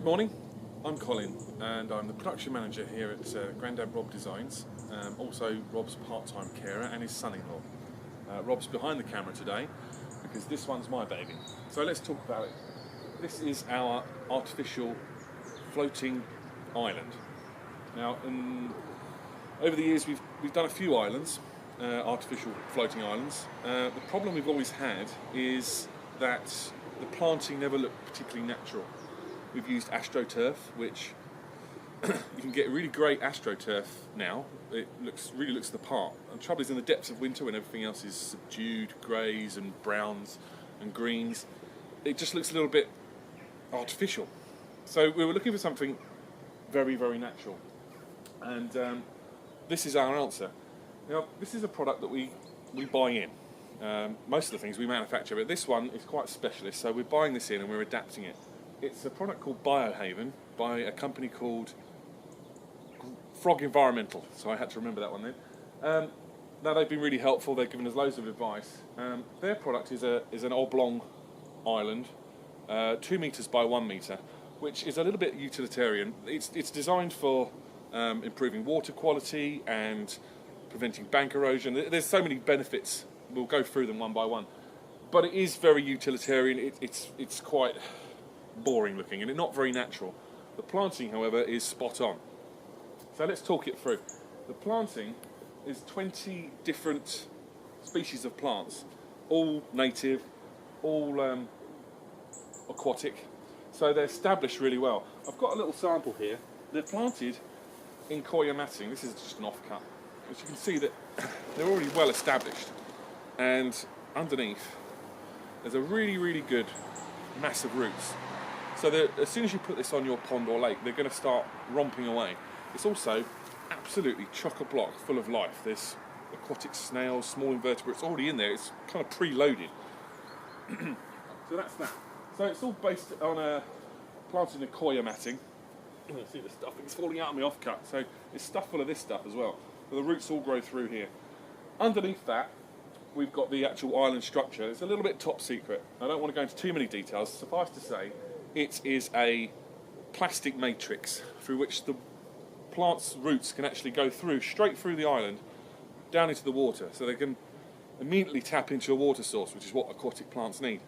Good morning, I'm Colin and I'm the production manager here at Granddad Rob Designs, also Rob's part-time carer and his son-in-law. Rob's behind the camera today because this one's my baby. So let's talk about it. This is our artificial floating island. Now over the years we've done a few islands, artificial floating islands. The problem we've always had is that the planting never looked particularly natural. We've used AstroTurf, which you can get really great AstroTurf now. It really looks the part. And the trouble is, in the depths of winter when everything else is subdued, greys and browns and greens, it just looks a little bit artificial. So we were looking for something very, very natural. And this is our answer. Now, this is a product that we buy in. Most of the things we manufacture, but this one is quite specialist, so we're buying this in and we're adapting it. It's a product called Biohaven by a company called Frog Environmental, so I had to remember that one then. Now they've been really helpful, they've given us loads of advice. Their product is an oblong island, 2 metres by 1 metre, which is a little bit utilitarian. It's designed for improving water quality and preventing bank erosion. There's so many benefits, we'll go through them one by one. But it is very utilitarian, it's quite boring looking and not very natural. The planting, however, is spot on. So let's talk it through. The planting is 20 different species of plants, all native, all aquatic, so they're established really well. I've got a little sample here. They're planted in coir matting. This is just an offcut. As you can see that they're already well established, and underneath there's a really, really good mass of roots. So that as soon as you put this on your pond or lake, they're going to start romping away. It's also absolutely chock-a-block full of life. There's aquatic snails, small invertebrates already in there. It's kind of pre-loaded. So that's that. So it's all based on planted in coir matting. You can see the stuff, it's falling out of my offcut. So it's stuffed full of this stuff as well. So the roots all grow through here. Underneath that, we've got the actual island structure. It's a little bit top secret. I don't want to go into too many details. Suffice to say, it is a plastic matrix through which the plant's roots can actually go straight through the island, down into the water, so they can immediately tap into a water source, which is what aquatic plants need.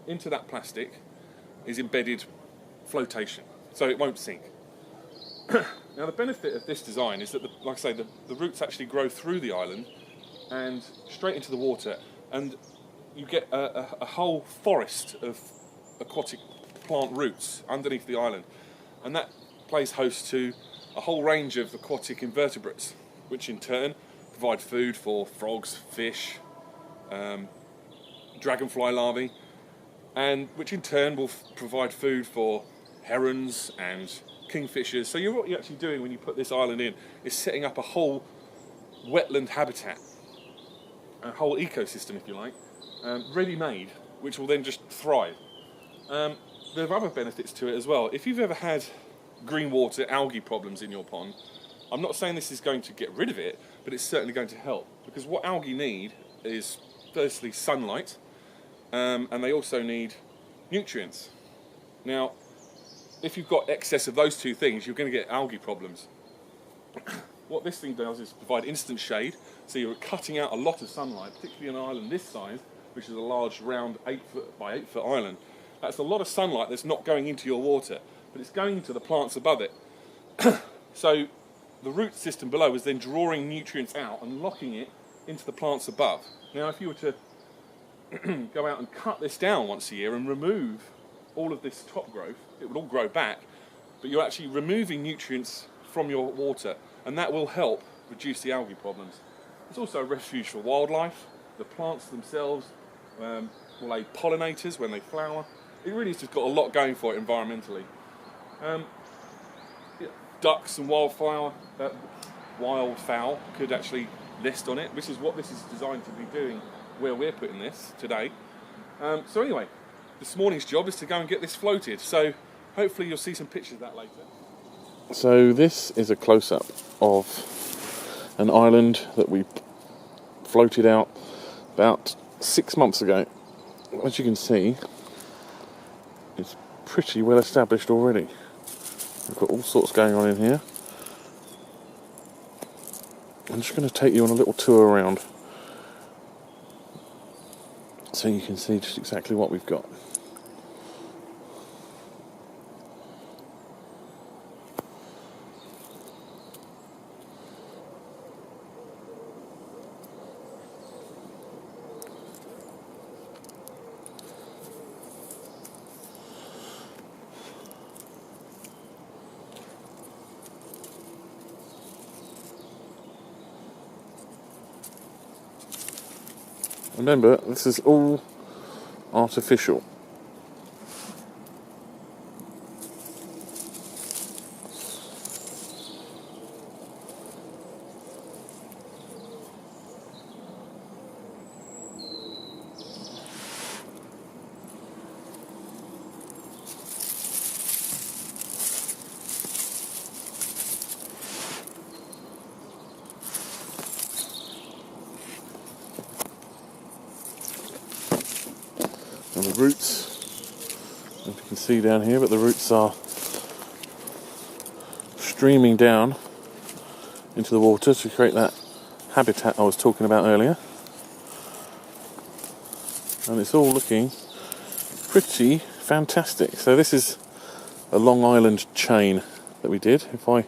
Into that plastic is embedded flotation, so it won't sink. Now the benefit of this design is that, like I say, the roots actually grow through the island and straight into the water, and you get a whole forest of aquatic plant roots underneath the island, and that plays host to a whole range of aquatic invertebrates, which in turn provide food for frogs, fish, dragonfly larvae, and which in turn will provide food for herons and kingfishers. So what you're actually doing when you put this island in is setting up a whole wetland habitat, a whole ecosystem, if you like, ready-made, which will then just thrive. There are other benefits to it as well. If you've ever had green water, algae problems in your pond, I'm not saying this is going to get rid of it, but it's certainly going to help, because what algae need is firstly sunlight, and they also need nutrients. Now, if you've got excess of those two things, you're going to get algae problems. What this thing does is provide instant shade, so you're cutting out a lot of sunlight, particularly on an island this size, which is a large round 8 foot by 8 foot island. That's a lot of sunlight that's not going into your water, but it's going into the plants above it. So the root system below is then drawing nutrients out and locking it into the plants above. Now if you were to go out and cut this down once a year and remove all of this top growth, it would all grow back, but you're actually removing nutrients from your water, and that will help reduce the algae problems. It's also a refuge for wildlife. The plants themselves will lay pollinators when they flower. It really has just got a lot going for it environmentally. Ducks and wildfowl could actually nest on it. This is what this is designed to be doing where we're putting this today. So anyway, this morning's job is to go and get this floated. So hopefully you'll see some pictures of that later. So this is a close-up of an island that we floated out about 6 months ago. As you can see, it's pretty well established already. We've got all sorts going on in here. I'm just going to take you on a little tour around so you can see just exactly what we've got. Remember, this is all artificial. And the roots, if you can see down here, but the roots are streaming down into the water to create that habitat I was talking about earlier. And it's all looking pretty fantastic. So this is a Long Island chain that we did. If I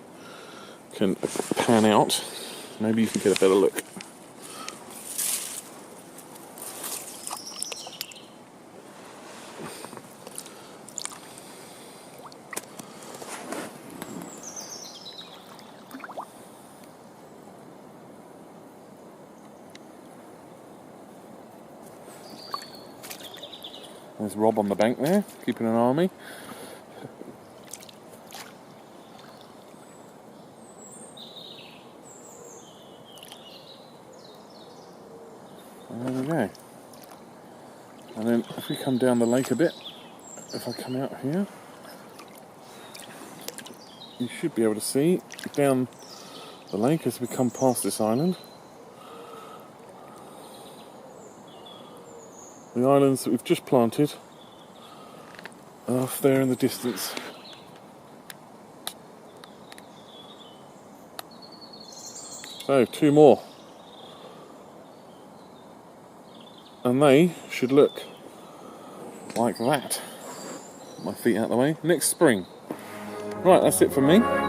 can pan out, maybe you can get a better look. There's Rob on the bank there, keeping an eye on me. And there we go. And then if we come down the lake a bit, if I come out here, you should be able to see down the lake as we come past this island. The islands that we've just planted are off there in the distance. So, 2 more. And they should look like that. My feet out of the way. Next spring. Right, that's it from me.